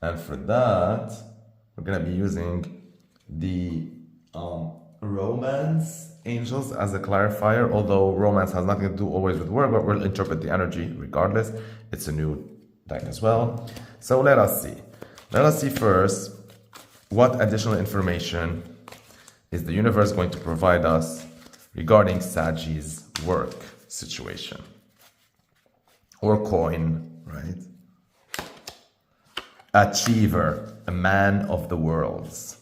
And for that, we're going to be using the romance angels as a clarifier, although romance has nothing to do always with work, but we'll interpret the energy regardless. It's a new deck as well. So let us see. Let us see first what additional information is the universe going to provide us regarding Saggi's work situation. Or coin, right? Achiever, a man of the worlds.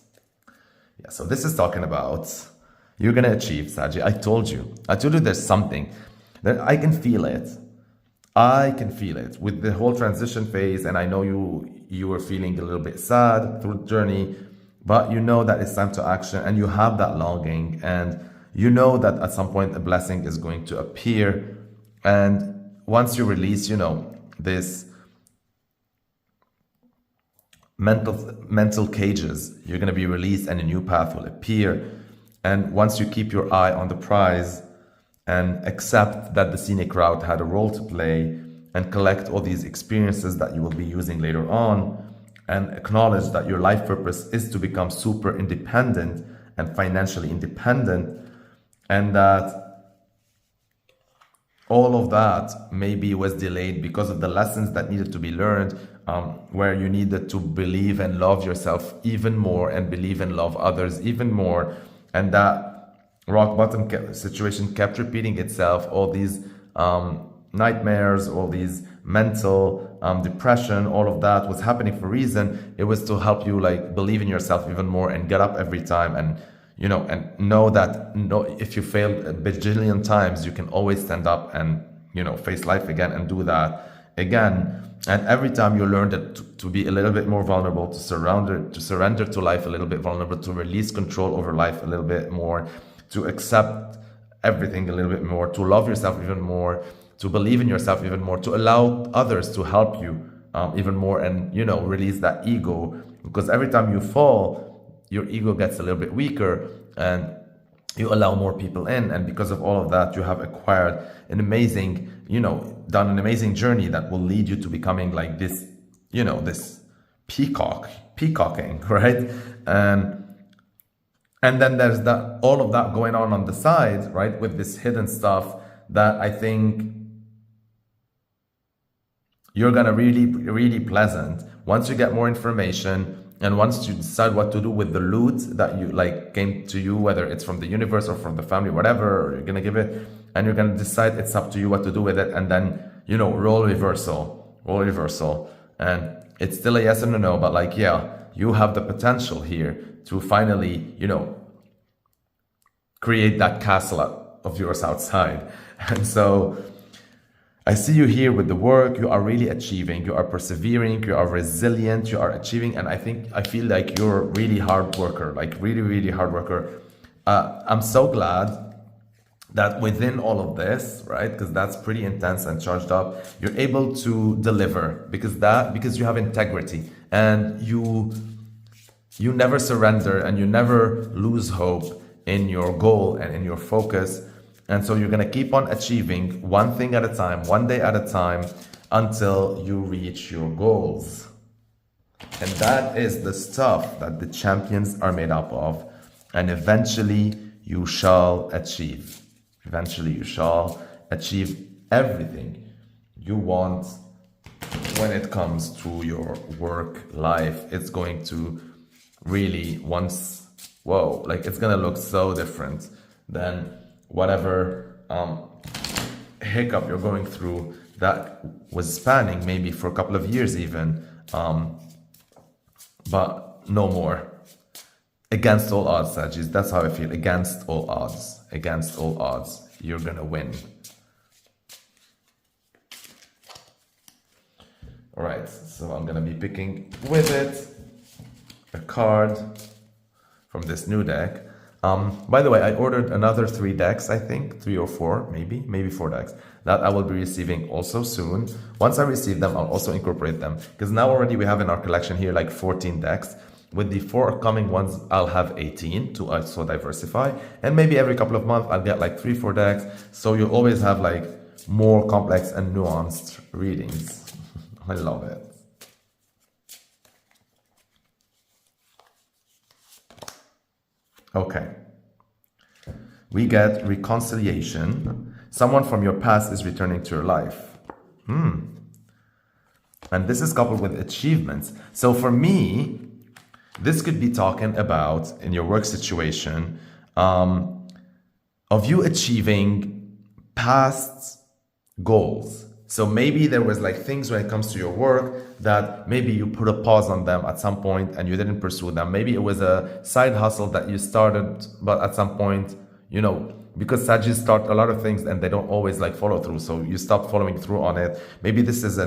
Yeah, so this is talking about you're going to achieve, Saggi. I told you there's something that I can feel it. I can feel it with the whole transition phase. And I know you were feeling a little bit sad through the journey, but you know that it's time to action and you have that longing and you know that at some point a blessing is going to appear. And once you release, this mental cages, you're going to be released and a new path will appear. And once you keep your eye on the prize and accept that the scenic route had a role to play and collect all these experiences that you will be using later on and acknowledge that your life purpose is to become super independent and financially independent, and that all of that maybe was delayed because of the lessons that needed to be learned, where you needed to believe and love yourself even more and believe and love others even more. And that rock bottom situation kept repeating itself, all these nightmares, all these mental depression, all of that was happening for a reason. It was to help you believe in yourself even more and get up every time and know that if you failed a bajillion times, you can always stand up and face life again and do that again. And every time you learn that to be a little bit more vulnerable, to surrender to life a little bit vulnerable, to release control over life a little bit more, to accept everything a little bit more, to love yourself even more, to believe in yourself even more, to allow others to help you even more, and release that ego. Because every time you fall, your ego gets a little bit weaker and you allow more people in. And because of all of that, you have acquired an amazing, done an amazing journey that will lead you to becoming like this, this peacocking, right? And then there's all of that going on the side, right? With this hidden stuff that I think you're gonna really, really pleasant once you get more information. And once you decide what to do with the loot that you came to you, whether it's from the universe or from the family, whatever, you're gonna give it, and you're gonna decide, it's up to you what to do with it. And then, role reversal. And it's still a yes and a no, but yeah, you have the potential here to finally, create that castle of yours outside. And so I see you here with the work. You are really achieving, you are persevering, you are resilient, you are achieving. And I feel like you're a really hard worker, really, really hard worker. I'm so glad that within all of this, right, because that's pretty intense and charged up, you're able to deliver because you have integrity and you never surrender and you never lose hope in your goal and in your focus. And so you're going to keep on achieving one thing at a time, one day at a time, until you reach your goals. And that is the stuff that the champions are made up of. And eventually you shall achieve. Eventually you shall achieve everything you want when it comes to your work life. It's going to really it's going to look so different than whatever hiccup you're going through that was spanning maybe for a couple of years even, but no more. Against all odds, Sagittarius. That's how I feel. Against all odds. Against all odds. You're gonna win. All right, so I'm gonna be picking with it a card from this new deck. By the way, I ordered another 3 decks, I think, 3 or 4, maybe 4 decks that I will be receiving also soon. Once I receive them, I'll also incorporate them, because now already we have in our collection here like 14 decks. With the 4 coming ones, I'll have 18 to also diversify, and maybe every couple of months I'll get like 3-4 decks, so you'll always have like more complex and nuanced readings. I love it. Okay, we get reconciliation. Someone from your past is returning to your life. And this is coupled with achievements. So for me, this could be talking about, in your work situation, of you achieving past goals. So maybe there was like things when it comes to your work that maybe you put a pause on them at some point and you didn't pursue them. Maybe it was a side hustle that you started, but at some point, you know, because Sagittarius start a lot of things and they don't always like follow through. So you stop following through on it. Maybe this is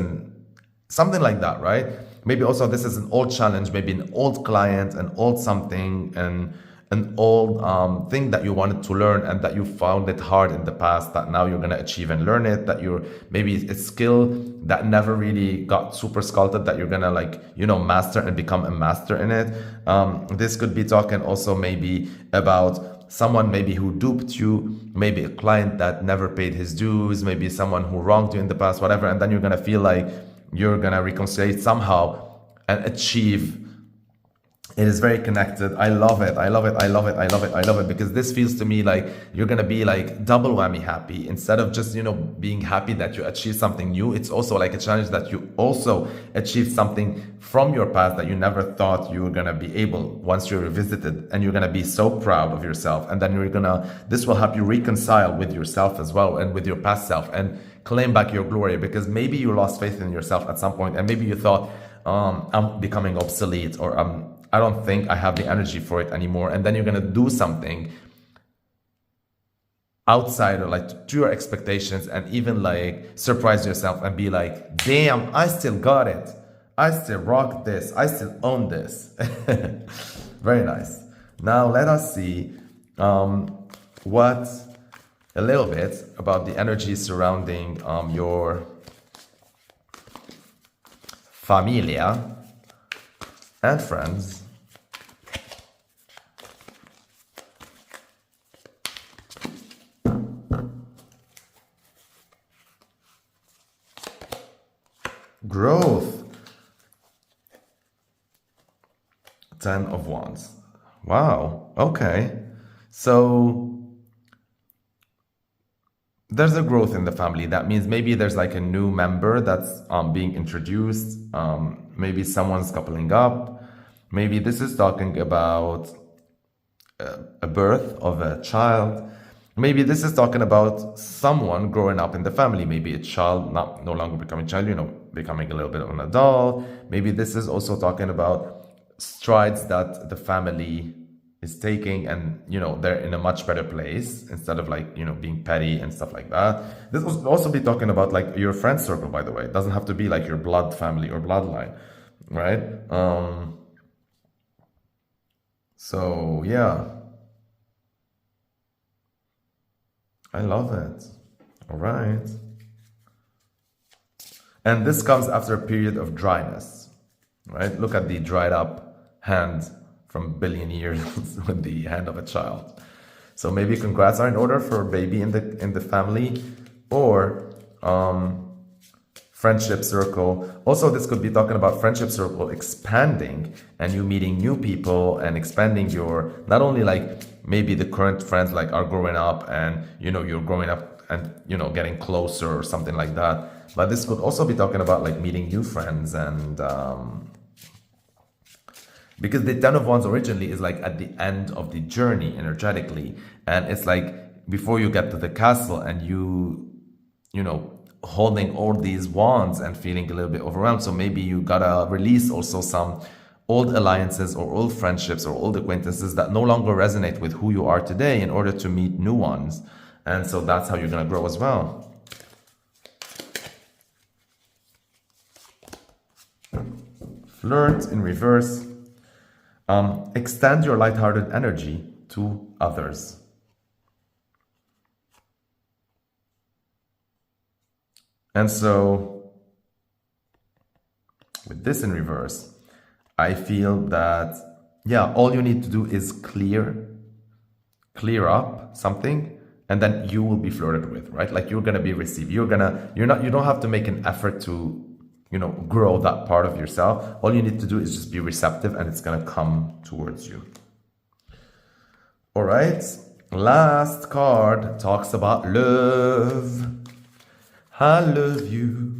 something like that, right? Maybe also this is an old challenge, maybe an old client, an old something, and an old thing that you wanted to learn and that you found it hard in the past, that now you're going to achieve and learn it, that you're maybe a skill that never really got super sculpted, that you're going to like, you know, master and become a master in it. This could be talking also maybe about someone maybe who duped you, maybe a client that never paid his dues, maybe someone who wronged you in the past, whatever, and then you're going to feel like you're going to reconcile somehow and achieve. It is very connected. I love it. I love it. I love it. I love it. I love it, because this feels to me like you're going to be like double whammy happy. Instead of just, you know, being happy that you achieved something new, it's also like a challenge that you also achieved something from your past that you never thought you were going to be able once you revisited, and you're going to be so proud of yourself. And then this will help you reconcile with yourself as well and with your past self and claim back your glory, because maybe you lost faith in yourself at some point and maybe you thought, I'm becoming obsolete, or I don't think I have the energy for it anymore. And then you're going to do something outside or like to your expectations and even like surprise yourself and be like, damn, I still got it. I still rock this. I still own this. Very nice. Now let us see a little bit about the energy surrounding your familia and friends. Growth. 10 of Wands. Wow. Okay. So there's a growth in the family. That means maybe there's like a new member that's being introduced. Maybe someone's coupling up. Maybe this is talking about a birth of a child. Maybe this is talking about someone growing up in the family. Maybe a child no longer becoming a child, you know, becoming a little bit of an adult. Maybe this is also talking about strides that the family is taking, and you know, they're in a much better place instead of like, you know, being petty and stuff like that. This will also be talking about like your friend circle, by the way. It doesn't have to be like your blood family or bloodline, right? So yeah, I love it. All right. And this comes after a period of dryness, right? Look at the dried up hand from billion years with the hand of a child. So maybe congrats are in order for a baby in the family, or friendship circle. Also, this could be talking about friendship circle expanding and you meeting new people and expanding your, not only like maybe the current friends like are growing up and, you know, you're growing up and, you know, getting closer or something like that. But this could also be talking about like meeting new friends, and because the 10 of Wands originally is like at the end of the journey energetically, and it's like before you get to the castle and you know, holding all these wands and feeling a little bit overwhelmed. So maybe you gotta release also some old alliances or old friendships or old acquaintances that no longer resonate with who you are today in order to meet new ones. And so that's how you're going to grow as well. Flirt in reverse. Extend your lighthearted energy to others. And so with this in reverse, I feel that, yeah, all you need to do is clear up something, and then you will be flirted with, right? Like you're gonna be received. You don't have to make an effort to, grow that part of yourself. All you need to do is just be receptive, and it's gonna come towards you. All right. Last card talks about love. I love you.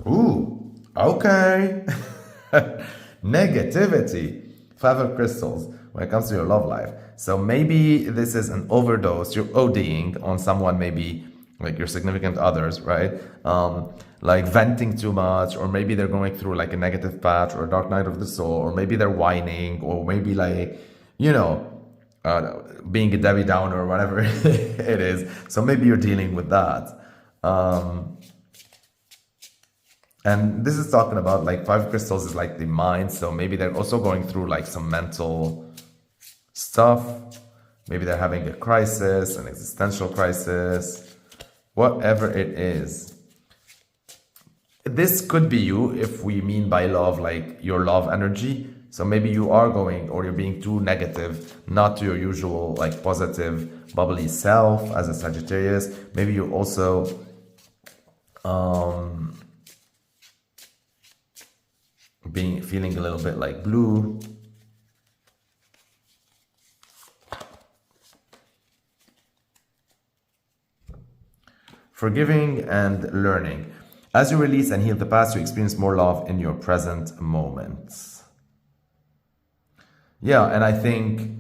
Ooh, okay. Negativity. 5 of crystals when it comes to your love life. So maybe this is an overdose. You're ODing on someone, maybe like your significant others, right? Like venting too much, or maybe they're going through like a negative patch or a dark night of the soul, or maybe they're whining, or maybe like, being a Debbie Downer or whatever it is. So maybe you're dealing with that. And this is talking about like 5 crystals is like the mind. So maybe they're also going through like some mental stuff. Maybe they're having a crisis, an existential crisis, whatever it is. This could be you if we mean by love, like your love energy. So maybe you are going, or you're being too negative, not to your usual like positive, bubbly self as a Sagittarius. Maybe you're also feeling a little bit like blue. Forgiving and learning. As you release and heal the past, you experience more love in your present moments. Yeah, and I think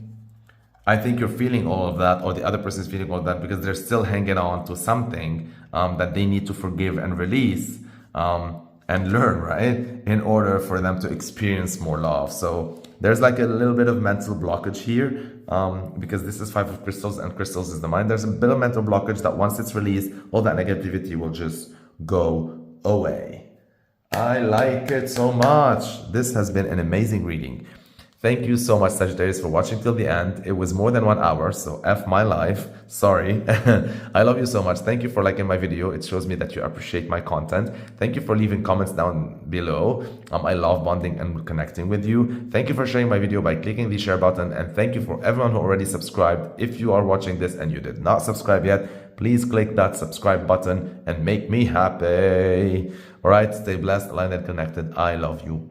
you're feeling all of that, or the other person is feeling all of that, because they're still hanging on to something that they need to forgive and release and learn, right? In order for them to experience more love. So there's like a little bit of mental blockage here, because this is 5 of crystals and crystals is the mind. There's a bit of mental blockage that once it's released, all that negativity will just go away. I like it so much. This has been an amazing reading. Thank you so much, Sagittarius, for watching till the end. It was more than 1 hour, so F my life. Sorry. I love you so much. Thank you for liking my video. It shows me that you appreciate my content. Thank you for leaving comments down below. I love bonding and connecting with you. Thank you for sharing my video by clicking the share button. And thank you for everyone who already subscribed. If you are watching this and you did not subscribe yet, please click that subscribe button and make me happy. All right, stay blessed, aligned, and connected. I love you.